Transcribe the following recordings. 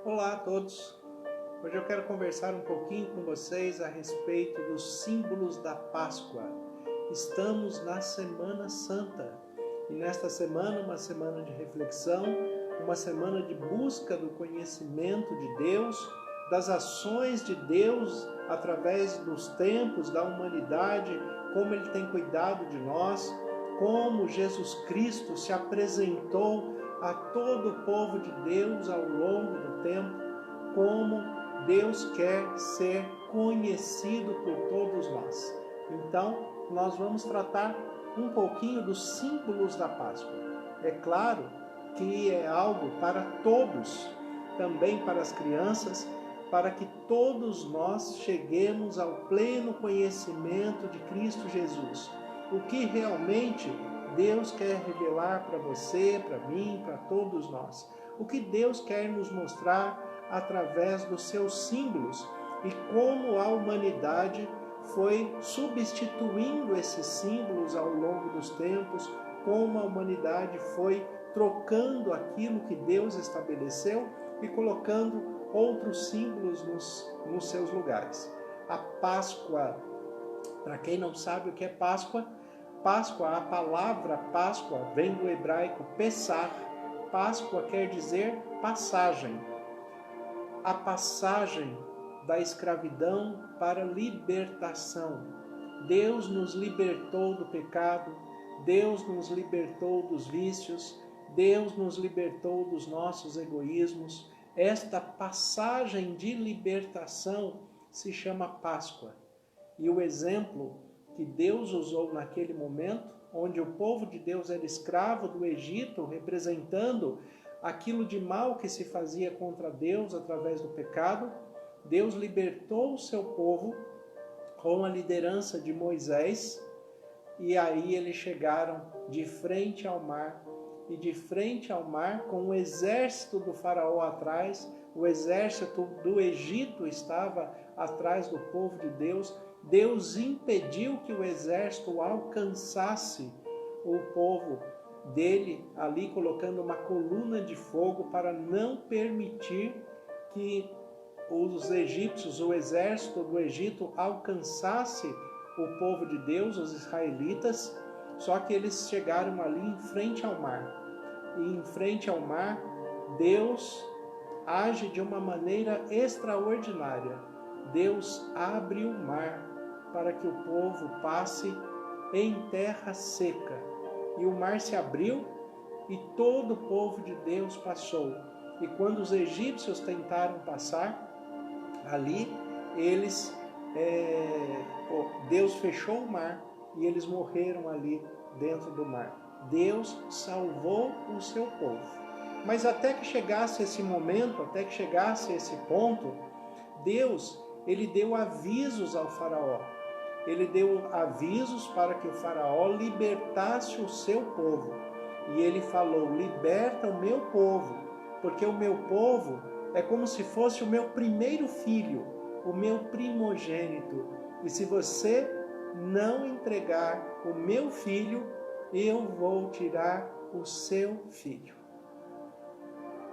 Olá a todos! Hoje eu quero conversar um pouquinho com vocês a respeito dos símbolos da Páscoa. Estamos na Semana Santa e nesta semana, uma semana de reflexão, uma semana de busca do conhecimento de Deus, das ações de Deus através dos tempos, da humanidade, como Ele tem cuidado de nós, como Jesus Cristo se apresentou a todo o povo de Deus ao longo do tempo, como Deus quer ser conhecido por todos nós. Então, nós vamos tratar um pouquinho dos símbolos da Páscoa. É claro que é algo para todos, também para as crianças, para que todos nós cheguemos ao pleno conhecimento de Cristo Jesus. O que realmente Deus quer revelar para você, para mim, para todos nós. O que Deus quer nos mostrar através dos seus símbolos e como a humanidade foi substituindo esses símbolos ao longo dos tempos, como a humanidade foi trocando aquilo que Deus estabeleceu e colocando outros símbolos nos seus lugares. A Páscoa, para quem não sabe o que é Páscoa, a palavra Páscoa vem do hebraico Pessah. Páscoa quer dizer passagem. A passagem da escravidão para a libertação. Deus nos libertou do pecado, Deus nos libertou dos vícios, Deus nos libertou dos nossos egoísmos. Esta passagem de libertação se chama Páscoa. E o exemplo que Deus usou naquele momento, onde o povo de Deus era escravo do Egito, representando aquilo de mal que se fazia contra Deus através do pecado, Deus libertou o seu povo com a liderança de Moisés, e aí eles chegaram de frente ao mar, e de frente ao mar, com o exército do faraó atrás, o exército do Egito estava atrás do povo de Deus. Deus impediu que o exército alcançasse o povo dele, ali colocando uma coluna de fogo para não permitir que os egípcios, o exército do Egito, alcançasse o povo de Deus, os israelitas. Só que eles chegaram ali em frente ao mar. E em frente ao mar, Deus age de uma maneira extraordinária. Deus abre o mar para que o povo passe em terra seca. E o mar se abriu e todo o povo de Deus passou. E quando os egípcios tentaram passar, ali Deus fechou o mar e eles morreram ali dentro do mar. Deus salvou o seu povo. Mas até que chegasse esse momento, até que chegasse esse ponto, Deus, ele deu avisos ao faraó. Ele deu avisos para que o faraó libertasse o seu povo. E ele falou: liberta o meu povo, porque o meu povo é como se fosse o meu primeiro filho, o meu primogênito. E se você não entregar o meu filho, eu vou tirar o seu filho.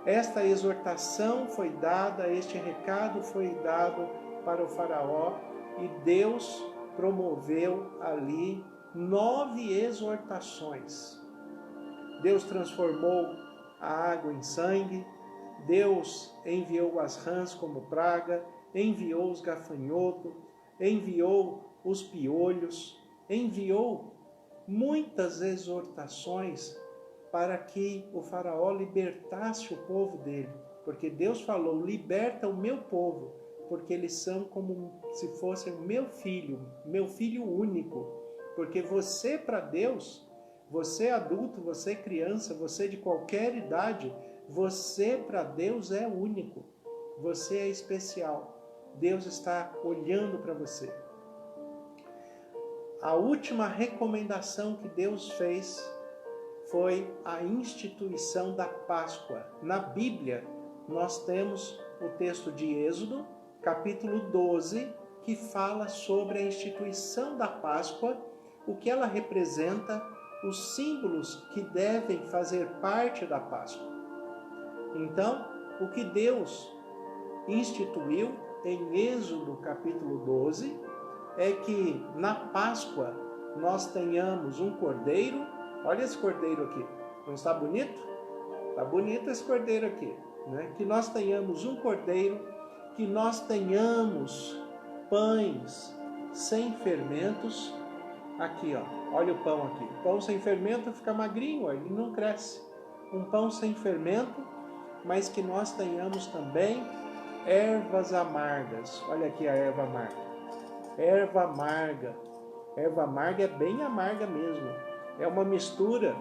Esta exortação foi dada, este recado foi dado para o faraó, e Deus promoveu ali 9 exortações. Deus transformou a água em sangue, Deus enviou as rãs como praga, enviou os gafanhotos, enviou os piolhos, enviou muitas exortações para que o faraó libertasse o povo dele. Porque Deus falou: liberta o meu povo, porque eles são como se fossem o meu filho único. Porque você, para Deus, você adulto, você criança, você de qualquer idade, você para Deus é único. Você é especial. Deus está olhando para você. A última recomendação que Deus fez foi a instituição da Páscoa. Na Bíblia, nós temos o texto de Êxodo, capítulo 12, que fala sobre a instituição da Páscoa, o que ela representa, os símbolos que devem fazer parte da Páscoa. Então, o que Deus instituiu em Êxodo capítulo 12 é que na Páscoa nós tenhamos um cordeiro. Olha esse cordeiro aqui, não está bonito? Está bonito esse cordeiro aqui, né? Que nós tenhamos um cordeiro, que nós tenhamos pães sem fermentos. Aqui, ó, olha o pão aqui. Pão sem fermento fica magrinho, ele não cresce. Um pão sem fermento, mas que nós tenhamos também ervas amargas. Olha aqui a erva amarga. Erva amarga. Erva amarga é bem amarga mesmo. É uma mistura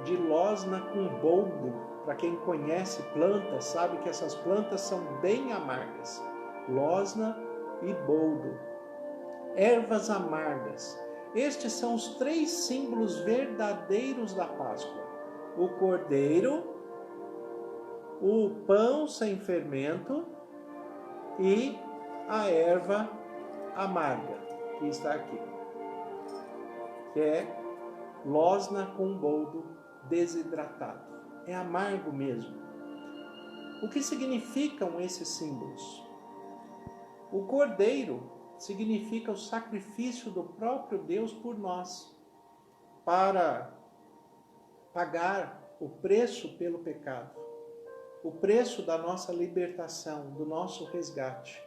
de losna com boldo. Para quem conhece plantas, sabe que essas plantas são bem amargas. Losna e boldo. Ervas amargas. Estes são os 3 símbolos verdadeiros da Páscoa: o cordeiro, o pão sem fermento e a erva amarga, que está aqui, que é losna com boldo desidratado. É amargo mesmo. O que significam esses símbolos? O cordeiro significa o sacrifício do próprio Deus por nós, para pagar o preço pelo pecado, o preço da nossa libertação, do nosso resgate.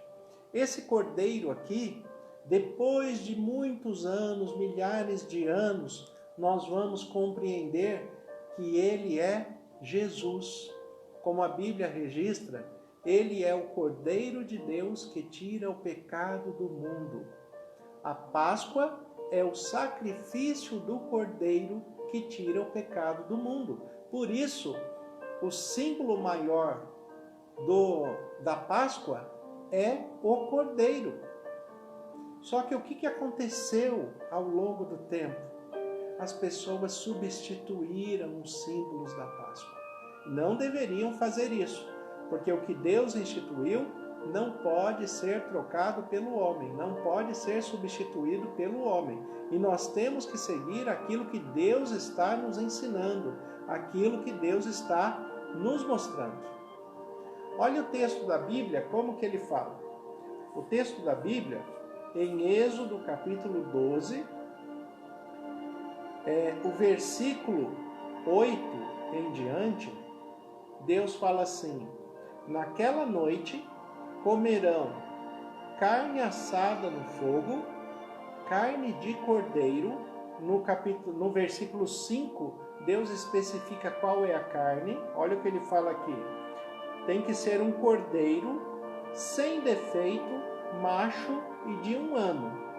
Esse cordeiro aqui, depois de muitos anos, milhares de anos, nós vamos compreender que ele é Jesus. Como a Bíblia registra, ele é o Cordeiro de Deus que tira o pecado do mundo. A Páscoa é o sacrifício do Cordeiro que tira o pecado do mundo. Por isso, o símbolo maior da Páscoa é o Cordeiro. Só que o que aconteceu ao longo do tempo? As pessoas substituíram os símbolos da Páscoa. Não deveriam fazer isso, porque o que Deus instituiu não pode ser trocado pelo homem, não pode ser substituído pelo homem. E nós temos que seguir aquilo que Deus está nos ensinando, aquilo que Deus está nos mostrando. Olha o texto da Bíblia, como que ele fala. O texto da Bíblia, em Êxodo capítulo 12, o versículo 8 em diante, Deus fala assim: naquela noite comerão carne assada no fogo, carne de cordeiro. No versículo 5, Deus especifica qual é a carne. Olha o que ele fala aqui. Tem que ser um cordeiro sem defeito, macho e de 1 ano.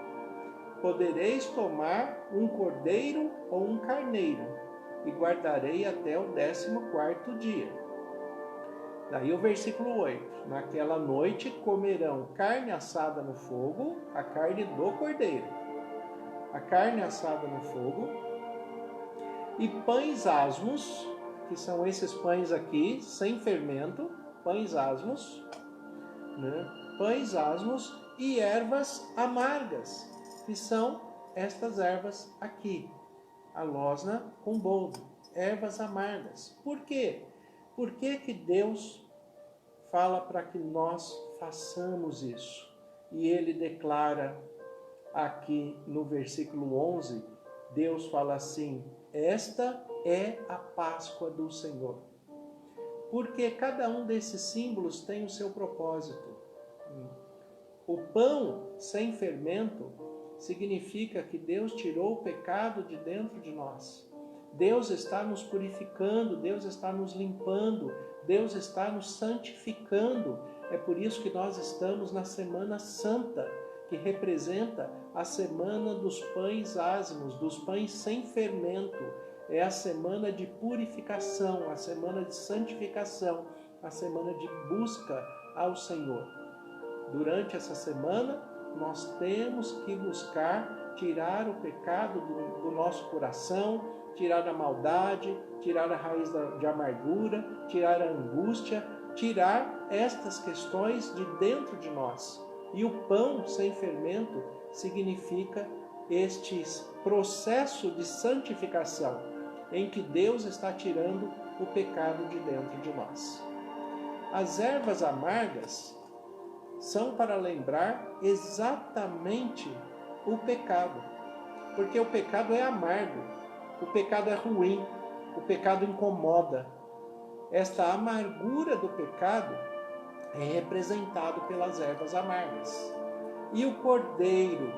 Podereis tomar um cordeiro ou um carneiro, e guardarei até o 14º dia. Daí o versículo 8. Naquela noite comerão carne assada no fogo, a carne do cordeiro, a carne assada no fogo, e pães asmos, que são esses pães aqui, sem fermento, pães asmos, né? Pães asmos e ervas amargas, que são estas ervas aqui, a losna com boldo, ervas amargas. Por quê? Por que Deus fala para que nós façamos isso? E ele declara aqui no versículo 11, Deus fala assim: esta é a Páscoa do Senhor. Porque cada um desses símbolos tem o seu propósito. O pão sem fermento significa que Deus tirou o pecado de dentro de nós. Deus está nos purificando, Deus está nos limpando, Deus está nos santificando. É por isso que nós estamos na Semana Santa, que representa a semana dos pães ázimos, dos pães sem fermento. É a semana de purificação, a semana de santificação, a semana de busca ao Senhor. Durante essa semana, nós temos que buscar tirar o pecado do nosso coração, tirar a maldade, tirar a raiz de amargura, tirar a angústia, tirar estas questões de dentro de nós. E o pão sem fermento significa este processo de santificação, em que Deus está tirando o pecado de dentro de nós. As ervas amargas são para lembrar exatamente o pecado. Porque o pecado é amargo, o pecado é ruim, o pecado incomoda. Esta amargura do pecado é representado pelas ervas amargas. E o cordeiro,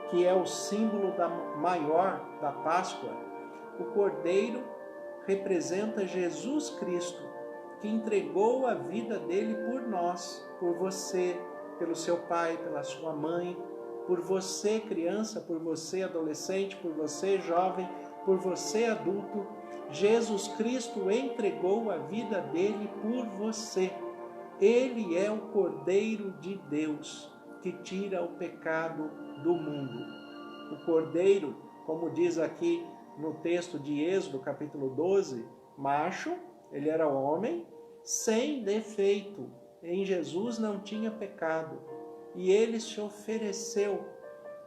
que é o símbolo maior da Páscoa, o cordeiro representa Jesus Cristo, que entregou a vida dele por nós, por você, pelo seu pai, pela sua mãe, por você criança, por você adolescente, por você jovem, por você adulto. Jesus Cristo entregou a vida dele por você. Ele é o Cordeiro de Deus que tira o pecado do mundo. O Cordeiro, como diz aqui no texto de Êxodo, capítulo 12, macho, ele era homem, sem defeito. Em Jesus não tinha pecado. E ele se ofereceu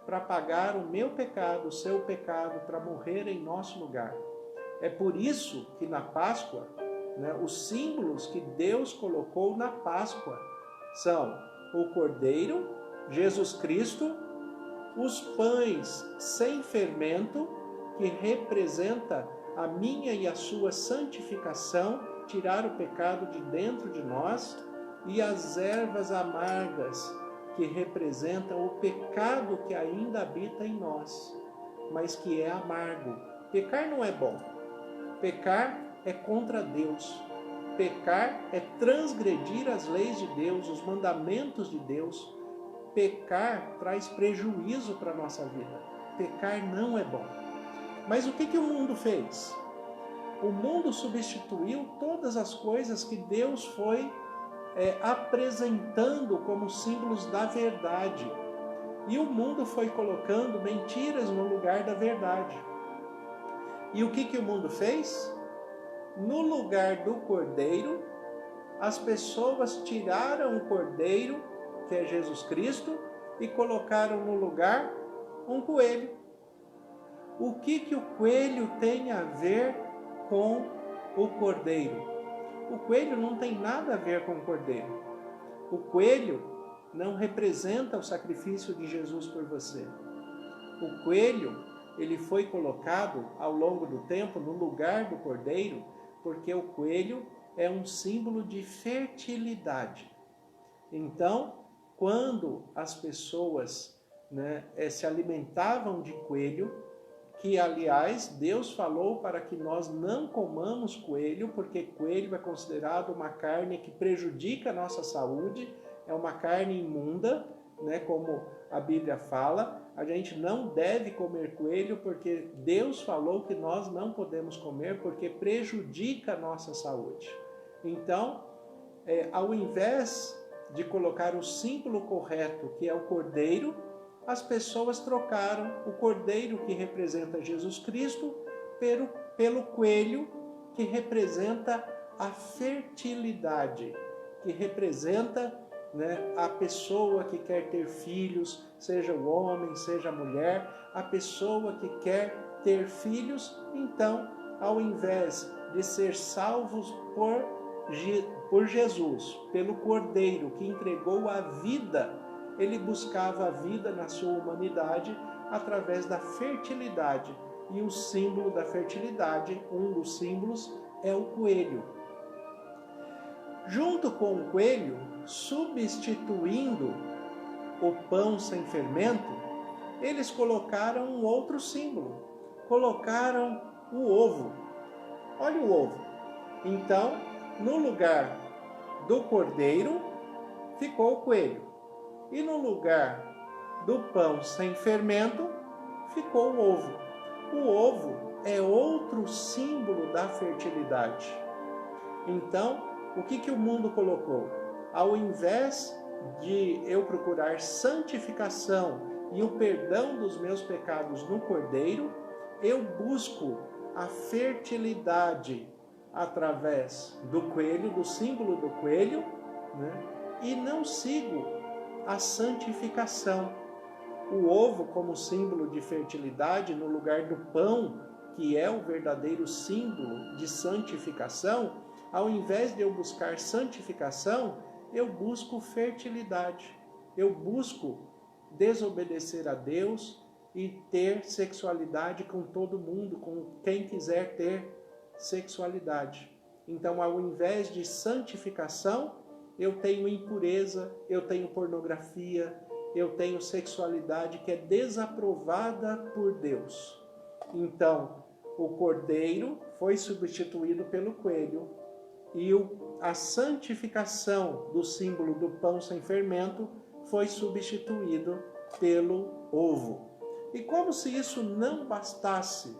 para pagar o meu pecado, o seu pecado, para morrer em nosso lugar. É por isso que na Páscoa, os símbolos que Deus colocou na Páscoa são o Cordeiro, Jesus Cristo, os pães sem fermento, que representa a minha e a sua santificação, tirar o pecado de dentro de nós, e as ervas amargas, que representam o pecado que ainda habita em nós, mas que é amargo. Pecar não é bom. Pecar é contra Deus. Pecar é transgredir as leis de Deus, os mandamentos de Deus. Pecar traz prejuízo para a nossa vida. Pecar não é bom. Mas o que o mundo fez? O mundo substituiu todas as coisas que Deus foi apresentando como símbolos da verdade. E o mundo foi colocando mentiras no lugar da verdade. E o que o mundo fez? No lugar do cordeiro, as pessoas tiraram o cordeiro, que é Jesus Cristo, e colocaram no lugar um coelho. O que o coelho tem a ver com o cordeiro? O coelho não tem nada a ver com o cordeiro. O coelho não representa o sacrifício de Jesus por você. O coelho, ele foi colocado ao longo do tempo no lugar do cordeiro, porque o coelho é um símbolo de fertilidade. Então, quando as pessoas se alimentavam de coelho, que aliás Deus falou para que nós não comamos coelho, porque coelho é considerado uma carne que prejudica a nossa saúde, é uma carne imunda, como a Bíblia fala. A gente não deve comer coelho porque Deus falou que nós não podemos comer porque prejudica a nossa saúde. Então, ao invés de colocar o símbolo correto, que é o cordeiro, as pessoas trocaram o cordeiro, que representa Jesus Cristo, pelo coelho, que representa a fertilidade, que representa a pessoa que quer ter filhos, seja o homem, seja a mulher, a pessoa que quer ter filhos. Então, ao invés de ser salvos por Jesus, pelo Cordeiro que entregou a vida, ele buscava a vida na sua humanidade através da fertilidade. E o símbolo da fertilidade, um dos símbolos, é o coelho. Junto com o coelho, substituindo o pão sem fermento, eles colocaram um outro símbolo. Colocaram o ovo. Olha o ovo. Então, no lugar do cordeiro, ficou o coelho. E no lugar do pão sem fermento, ficou o ovo. O ovo é outro símbolo da fertilidade. Então, o que o mundo colocou? Ao invés de eu procurar santificação e o perdão dos meus pecados no cordeiro, eu busco a fertilidade através do coelho, do símbolo do coelho, e não sigo a santificação. O ovo como símbolo de fertilidade no lugar do pão, que é o verdadeiro símbolo de santificação. Ao invés de eu buscar santificação, eu busco fertilidade. eu busco desobedecer a Deus e ter sexualidade com todo mundo, com quem quiser ter sexualidade. Então, ao invés de santificação, eu tenho impureza, eu tenho pornografia, eu tenho sexualidade que é desaprovada por Deus. Então, o cordeiro foi substituído pelo coelho e a santificação do símbolo do pão sem fermento foi substituído pelo ovo. E como se isso não bastasse,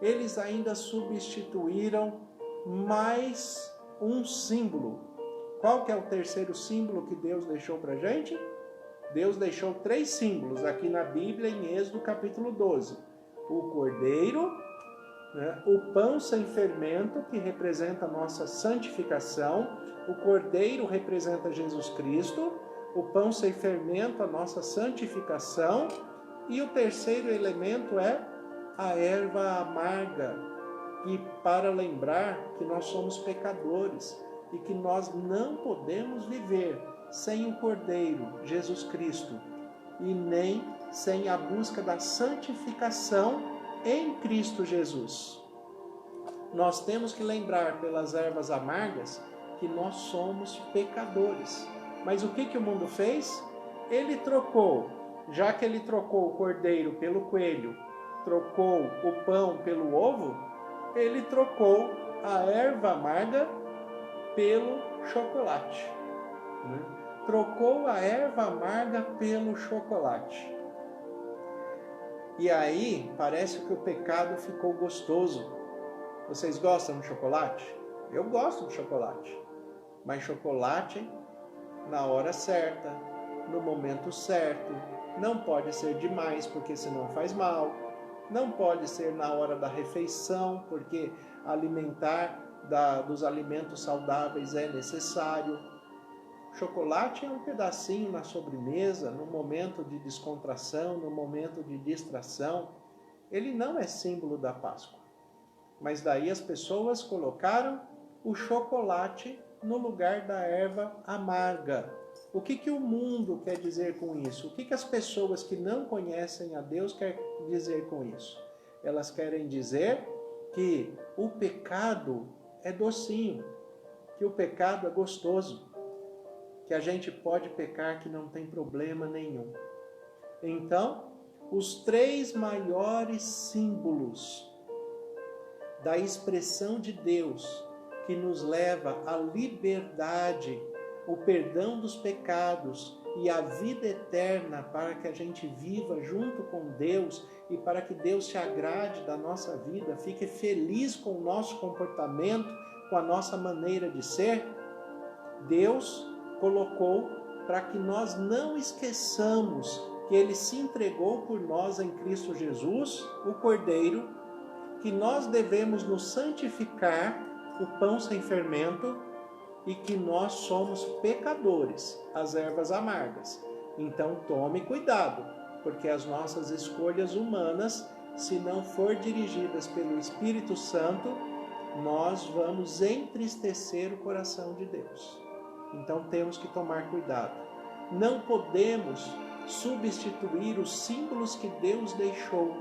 eles ainda substituíram mais um símbolo. Qual que é o terceiro símbolo que Deus deixou para a gente? Deus deixou 3 símbolos aqui na Bíblia, em Êxodo capítulo 12. O cordeiro, né? O pão sem fermento, que representa a nossa santificação. O cordeiro representa Jesus Cristo. O pão sem fermento, a nossa santificação. E o terceiro elemento é a erva amarga, e para lembrar que nós somos pecadores e que nós não podemos viver sem o Cordeiro, Jesus Cristo, e nem sem a busca da santificação em Cristo Jesus. Nós temos que lembrar pelas ervas amargas que nós somos pecadores. Mas o que o mundo fez? Ele trocou, já que ele trocou o cordeiro pelo coelho, trocou o pão pelo ovo, ele trocou a erva amarga pelo chocolate. Trocou a erva amarga pelo chocolate. E aí, parece que o pecado ficou gostoso. Vocês gostam de chocolate? Eu gosto de chocolate. Mas chocolate na hora certa, no momento certo. Não pode ser demais, porque senão faz mal. Não pode ser na hora da refeição, porque alimentar dos alimentos saudáveis é necessário. Chocolate é um pedacinho na sobremesa, no momento de descontração, no momento de distração. Ele não é símbolo da Páscoa. Mas daí as pessoas colocaram o chocolate no lugar da erva amarga. O que o mundo quer dizer com isso? O que as pessoas que não conhecem a Deus querem dizer com isso? Elas querem dizer que o pecado é docinho, que o pecado é gostoso, que a gente pode pecar que não tem problema nenhum. Então, os 3 maiores símbolos da expressão de Deus que nos leva à liberdade, o perdão dos pecados e a vida eterna para que a gente viva junto com Deus e para que Deus se agrade da nossa vida, fique feliz com o nosso comportamento, com a nossa maneira de ser, Deus colocou para que nós não esqueçamos que Ele se entregou por nós em Cristo Jesus, o Cordeiro, que nós devemos nos santificar, o pão sem fermento, e que nós somos pecadores, as ervas amargas. Então tome cuidado, porque as nossas escolhas humanas, se não for dirigidas pelo Espírito Santo, nós vamos entristecer o coração de Deus. Então temos que tomar cuidado. Não podemos substituir os símbolos que Deus deixou.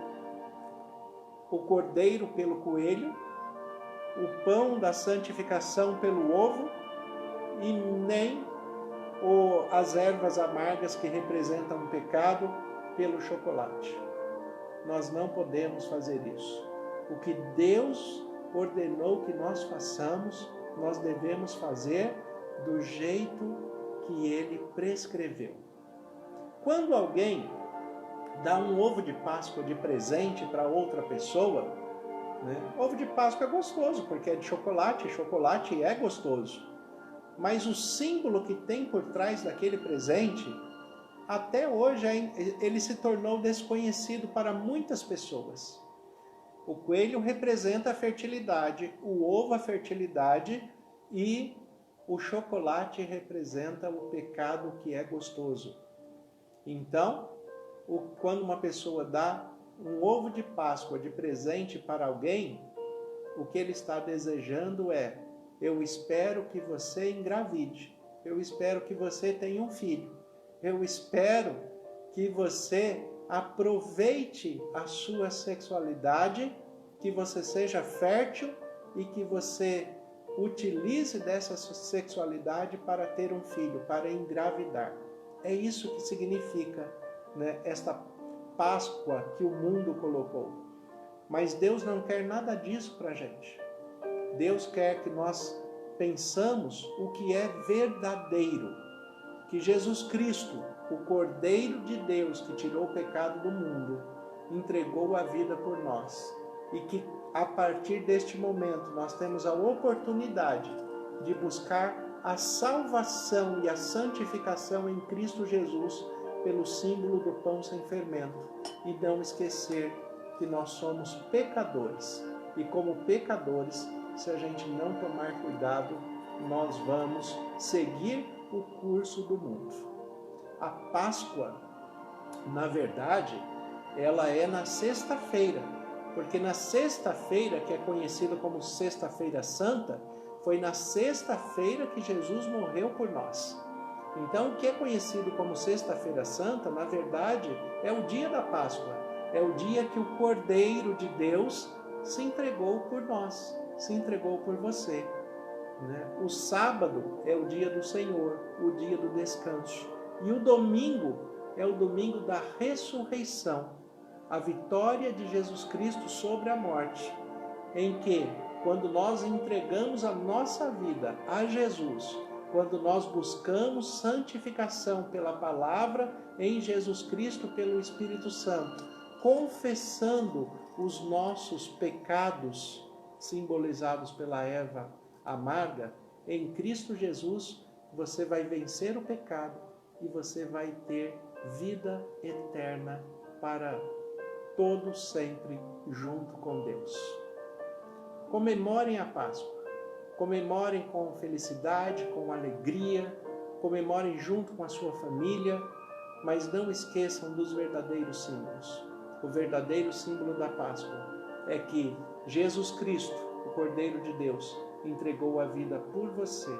O cordeiro pelo coelho, o pão da santificação pelo ovo, e nem as ervas amargas que representam o pecado pelo chocolate. Nós não podemos fazer isso. O que Deus ordenou que nós façamos, nós devemos fazer do jeito que Ele prescreveu. Quando alguém dá um ovo de Páscoa de presente para outra pessoa, ovo de Páscoa é gostoso, porque é de chocolate, chocolate é gostoso. Mas o símbolo que tem por trás daquele presente, até hoje ele se tornou desconhecido para muitas pessoas. O coelho representa a fertilidade, o ovo a fertilidade e o chocolate representa o pecado que é gostoso. Então, quando uma pessoa dá um ovo de Páscoa de presente para alguém, o que ele está desejando é: eu espero que você engravide, eu espero que você tenha um filho, Eu espero que você aproveite a sua sexualidade, que você seja fértil e que você utilize dessa sexualidade para ter um filho, para engravidar. É isso que significa, né, esta Páscoa que o mundo colocou. Mas Deus não quer nada disso para a gente. Deus quer que nós pensamos o que é verdadeiro. Que Jesus Cristo, o Cordeiro de Deus que tirou o pecado do mundo, entregou a vida por nós. E que a partir deste momento nós temos a oportunidade de buscar a salvação e a santificação em Cristo Jesus pelo símbolo do pão sem fermento. E não esquecer que nós somos pecadores. E como pecadores, se a gente não tomar cuidado, nós vamos seguir o curso do mundo. A Páscoa, na verdade, ela é na sexta-feira, porque na sexta-feira, que é conhecida como Sexta-feira Santa, foi na sexta-feira que Jesus morreu por nós. Então, o que é conhecido como Sexta-feira Santa, na verdade, é o dia da Páscoa, é o dia que o Cordeiro de Deus se entregou por nós, se entregou por você. O sábado é o dia do Senhor, o dia do descanso. E o domingo é o domingo da ressurreição, a vitória de Jesus Cristo sobre a morte, em que, quando nós entregamos a nossa vida a Jesus, quando nós buscamos santificação pela palavra em Jesus Cristo, pelo Espírito Santo, confessando os nossos pecados, simbolizados pela erva amarga, em Cristo Jesus, você vai vencer o pecado e você vai ter vida eterna para todo sempre junto com Deus. Comemorem a Páscoa, comemorem com felicidade, com alegria, comemorem junto com a sua família, mas não esqueçam dos verdadeiros símbolos. O verdadeiro símbolo da Páscoa é que Jesus Cristo, o Cordeiro de Deus, entregou a vida por você.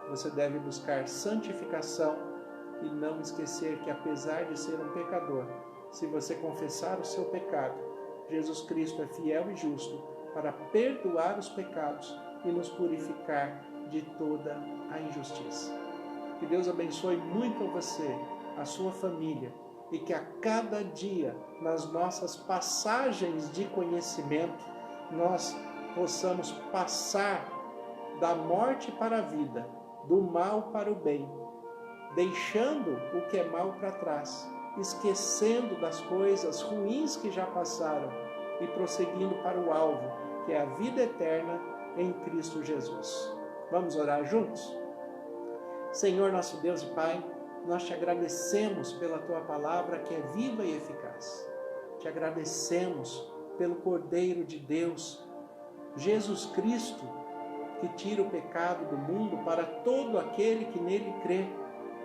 Você deve buscar santificação e não esquecer que, apesar de ser um pecador, se você confessar o seu pecado, Jesus Cristo é fiel e justo para perdoar os pecados e nos purificar de toda a injustiça. Que Deus abençoe muito você, a sua família, e que a cada dia, nas nossas passagens de conhecimento, nós possamos passar da morte para a vida, do mal para o bem, deixando o que é mal para trás, esquecendo das coisas ruins que já passaram e prosseguindo para o alvo, que é a vida eterna em Cristo Jesus. Vamos orar juntos? Senhor, nosso Deus e Pai, nós te agradecemos pela Tua palavra que é viva e eficaz. Te agradecemos pelo Cordeiro de Deus, Jesus Cristo, que tira o pecado do mundo para todo aquele que nele crê,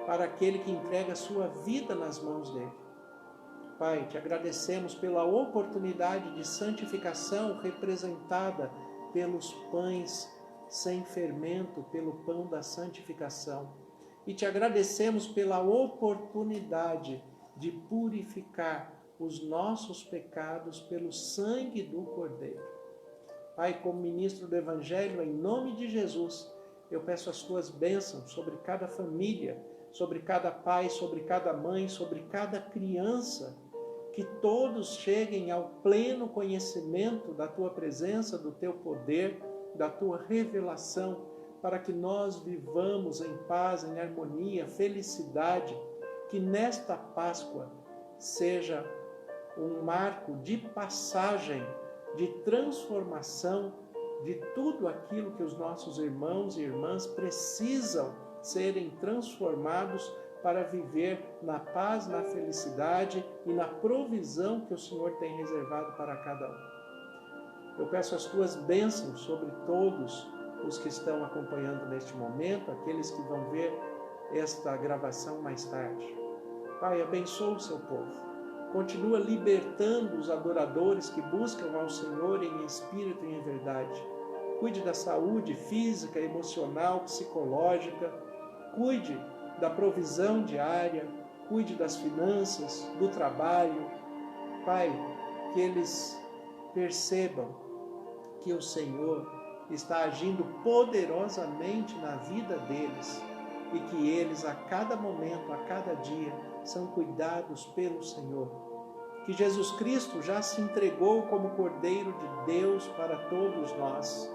para aquele que entrega a sua vida nas mãos dele. Pai, te agradecemos pela oportunidade de santificação representada pelos pães sem fermento, pelo pão da santificação. E te agradecemos pela oportunidade de purificar os nossos pecados pelo sangue do Cordeiro. Pai, como ministro do Evangelho, em nome de Jesus, eu peço as tuas bênçãos sobre cada família, sobre cada pai, sobre cada mãe, sobre cada criança, que todos cheguem ao pleno conhecimento da tua presença, do teu poder, da tua revelação, para que nós vivamos em paz, em harmonia, felicidade, que nesta Páscoa seja um marco de passagem, de transformação de tudo aquilo que os nossos irmãos e irmãs precisam serem transformados para viver na paz, na felicidade e na provisão que o Senhor tem reservado para cada um. Eu peço as tuas bênçãos sobre todos os que estão acompanhando neste momento, aqueles que vão ver esta gravação mais tarde. Pai, abençoa o seu povo. Continua libertando os adoradores que buscam ao Senhor em espírito e em verdade. Cuide da saúde física, emocional, psicológica. Cuide da provisão diária. cuide das finanças, do trabalho. Pai, que eles percebam que o Senhor está agindo poderosamente na vida deles e que eles a cada momento, a cada dia, são cuidados pelo Senhor. Que Jesus Cristo já se entregou como Cordeiro de Deus para todos nós,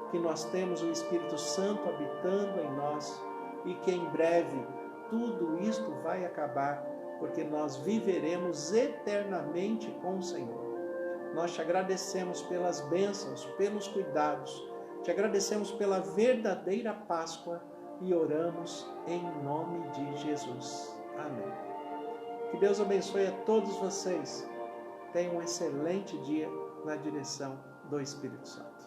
que nós temos o Espírito Santo habitando em nós e que em breve tudo isto vai acabar, porque nós viveremos eternamente com o Senhor. Nós te agradecemos pelas bênçãos, pelos cuidados, te agradecemos pela verdadeira Páscoa e oramos em nome de Jesus. Amém. Que Deus abençoe a todos vocês. Tenham um excelente dia na direção do Espírito Santo.